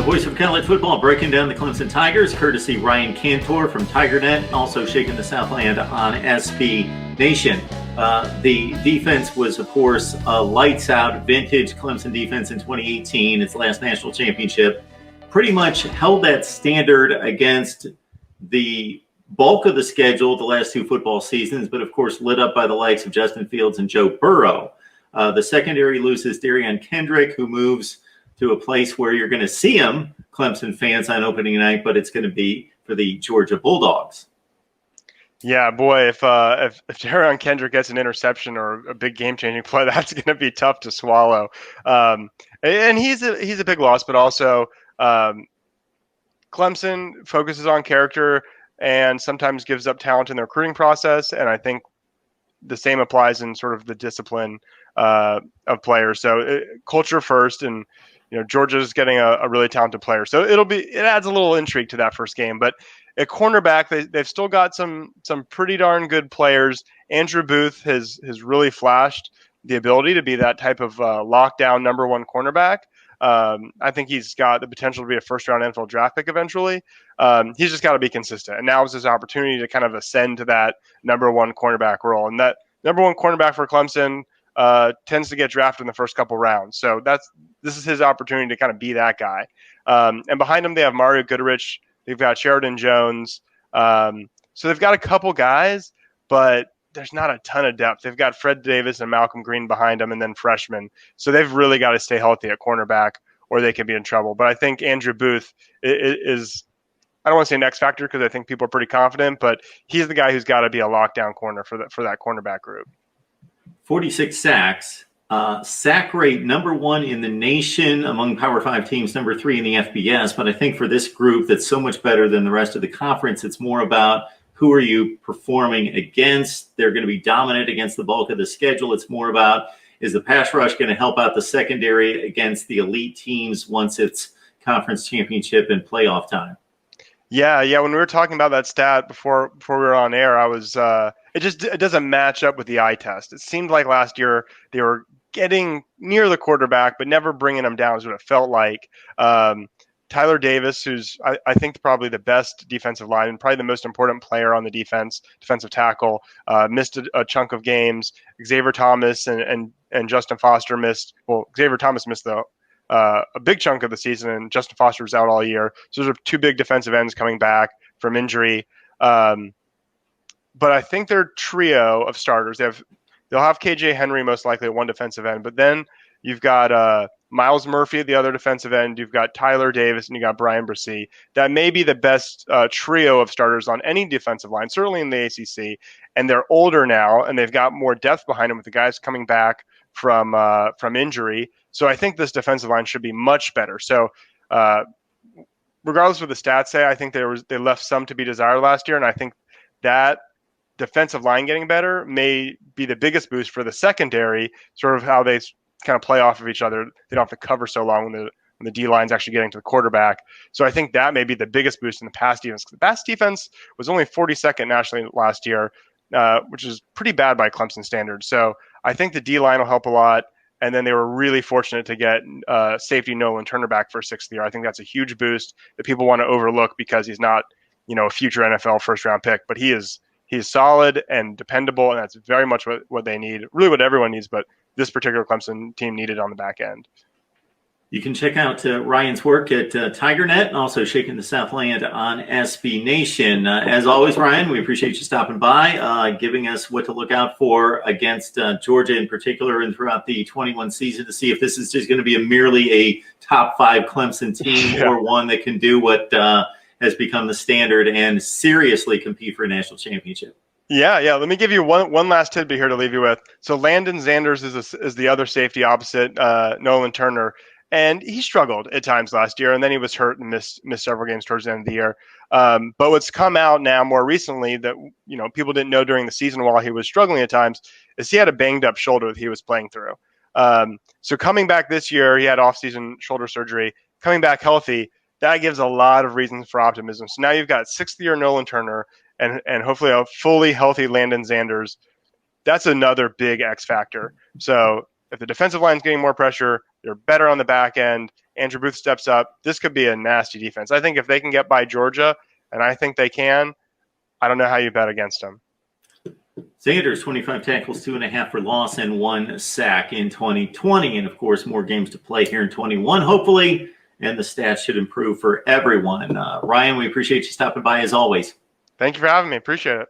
The voice of college football breaking down the Clemson Tigers, courtesy Ryan Cantor from TigerNet, also shaking the Southland on SB Nation. The defense was, of course, a lights out vintage Clemson defense in 2018, its last national championship. Pretty much held that standard against the bulk of the schedule the last two football seasons, but of course lit up by the likes of Justin Fields and Joe Burrow. The secondary loses Darian Kendrick, who moves to a place where you're going to see him, Clemson fans, on opening night, but it's going to be for the Georgia Bulldogs. Yeah, boy, if Darian Kendrick gets an interception or a big game-changing play, that's going to be tough to swallow. And he's a big loss, but also Clemson focuses on character and sometimes gives up talent in the recruiting process, and I think the same applies in sort of the discipline of players. So culture first, and Georgia's getting a really talented player, so it adds a little intrigue to that first game. But at cornerback, they've still got some pretty darn good players. Andrew Booth has really flashed the ability to be that type of lockdown number one cornerback. I think he's got the potential to be a first-round NFL draft pick eventually. He's just got to be consistent, and now is his opportunity to kind of ascend to that number one cornerback role. And that number one cornerback for Clemson tends to get drafted in the first couple rounds. So this is his opportunity to kind of be that guy. And behind him, they have Mario Goodrich. They've got Sheridan Jones. So they've got a couple guys, but there's not a ton of depth. They've got Fred Davis and Malcolm Green behind them, and then freshmen. So they've really got to stay healthy at cornerback, or they can be in trouble. But I think Andrew Booth is I don't want to say an X factor because I think people are pretty confident, but he's the guy who's got to be a lockdown corner for that cornerback group. 46 sacks. Sack rate number one in the nation among Power 5 teams, number 3 in the FBS. But I think for this group that's so much better than the rest of the conference, it's more about who are you performing against. They're going to be dominant against the bulk of the schedule. It's more about, is the pass rush going to help out the secondary against the elite teams once it's conference championship and playoff time? Yeah. When we were talking about that stat before we were on air, I was it doesn't match up with the eye test. It seemed like last year they were getting near the quarterback, but never bringing him down is what it felt like. Tyler Davis, who's I think probably the best defensive lineman, probably the most important player on the defensive tackle, missed a chunk of games. Xavier Thomas and Justin Foster missed. Well, Xavier Thomas missed a big chunk of the season, and Justin Foster was out all year. So those are two big defensive ends coming back from injury. But I think their trio of starters, they'll have KJ Henry most likely at one defensive end, but then you've got Miles Murphy at the other defensive end. You've got Tyler Davis, and you got Brian Bresee. That may be the best trio of starters on any defensive line, certainly in the ACC. And they're older now, and they've got more depth behind them with the guys coming back from injury. So I think this defensive line should be much better. So regardless of what the stats say, I think they left some to be desired last year, and I think that defensive line getting better may be the biggest boost for the secondary, sort of how they kind of play off of each other. They don't have to cover so long when the D line's actually getting to the quarterback. So I think that may be the biggest boost in the pass defense. The pass defense was only 42nd nationally last year, which is pretty bad by Clemson standards. So I think the D line will help a lot. And then they were really fortunate to get safety Nolan Turner back for a sixth year. I think that's a huge boost that people want to overlook because he's not, a future NFL first round pick, but he's solid and dependable, and that's very much what they need, really what everyone needs, but this particular Clemson team needed on the back end. You can check out Ryan's work at TigerNet and also Shaking the Southland on SB Nation. As always, Ryan, we appreciate you stopping by, giving us what to look out for against Georgia in particular and throughout the 21 season to see if this is just going to be merely a top 5 Clemson team or one that can do what has become the standard and seriously compete for a national championship. Yeah. Let me give you one last tidbit here to leave you with. So Landon Zanders is the other safety opposite Nolan Turner, and he struggled at times last year, and then he was hurt and missed several games towards the end of the year. But what's come out now more recently that people didn't know during the season while he was struggling at times is he had a banged up shoulder that he was playing through. So coming back this year, he had off-season shoulder surgery. Coming back healthy, that gives a lot of reasons for optimism. So now you've got sixth-year Nolan Turner and hopefully a fully healthy Landon Zanders. That's another big X factor. So If the defensive line's getting more pressure, they're better on the back end. Andrew Booth steps up. This could be a nasty defense. I think if they can get by Georgia, and I think they can, I don't know how you bet against them. Sanders, 25 tackles, 2.5 for loss, and 1 sack in 2020. And, of course, more games to play here in 21, hopefully, and the stats should improve for everyone. Ryan, we appreciate you stopping by as always. Thank you for having me. Appreciate it.